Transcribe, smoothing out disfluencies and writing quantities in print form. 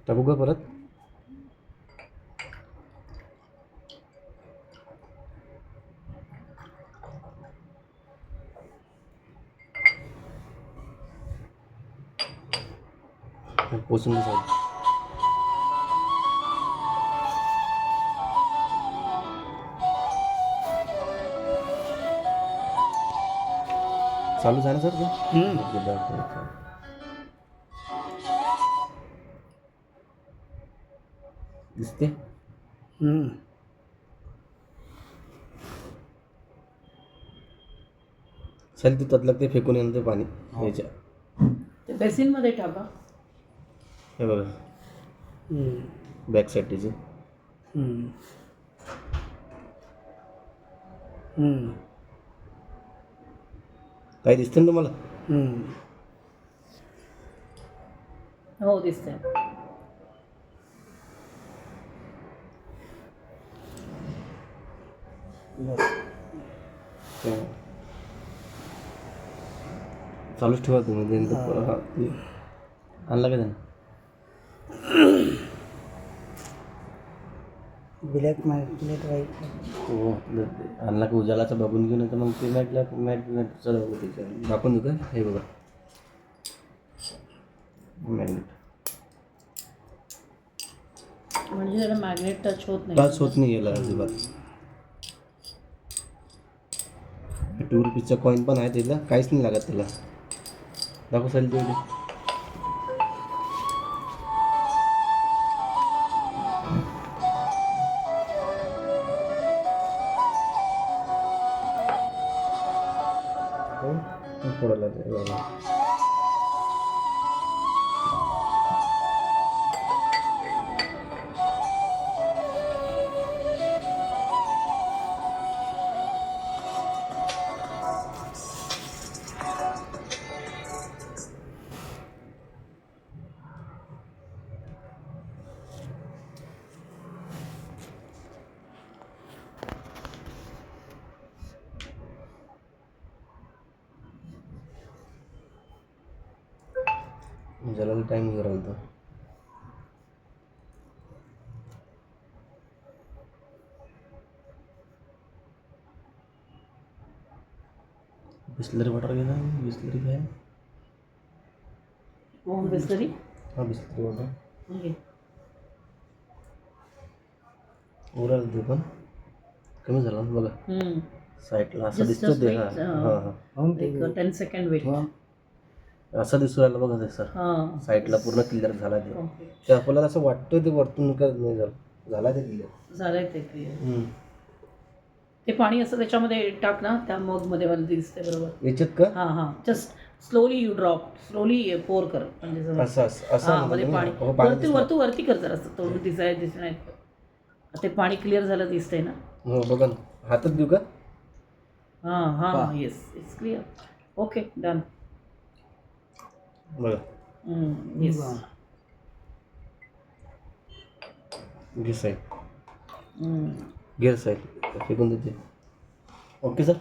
टाकू का परत? पोचून साहेब चालू झालं सर ते? दिसते. चल ते ततलं ते फेकून येणं ते पाणी याच्या ते बेसिनमध्ये टाका. हे बघा बॅक साईडचे काही दिसतं ना तुम्हाला? हो दिसतंय. चालूच ठेवा तुम्ही. आणला का त्यानं? ब्लॅक व्हाईट हो आणला का उजालाचा बघून घेऊन तर मग ते मॅटचं दाखवून देऊ का? हे बघा मॅग्नेट म्हणजे त्याला मॅग्नेट टच होत नाही. टच होत नाही याला अजिबात. 2 रुपीजचा कॉईन पण आहे त्याला, काहीच नाही लागत त्याला. दाखव चालेल तेवढे. थोडं जलाला टाइम घेऊन राहिला. बिस्लरी वॉटर घे ना. बिस्लरी घ्या. बिस्लरी. हां बिस्लरी वॉटर ओके. उराल ते पण कमी झालं ना बघा. साईडला असं दिसतं ते. हां 10 सेकंड वेट. असं दिसू राहिलं बघा ते सर. साईडला पूर्ण क्लिअर झाला ते आपल्याला असं वाटतं ते वरतून काय नाही झाला ते क्लिअर. झालंय ते क्लिअर. ते पाणी असं त्याच्यामध्ये टाक ना, त्या मगमध्ये मला दिसते बरोबर याच्यात का? हां just slowly you drop, slowly पोर कर म्हणजे असं मध्ये पाणी वरती कर जरा असं तोंड दिसणार. ते पाणी क्लिअर झालं दिसतंय ना. हो बघा ना. हातात देऊ का? हां yes it's clear. Okay done. बघा येस. गिर साईड फेकून देते. Okay sir.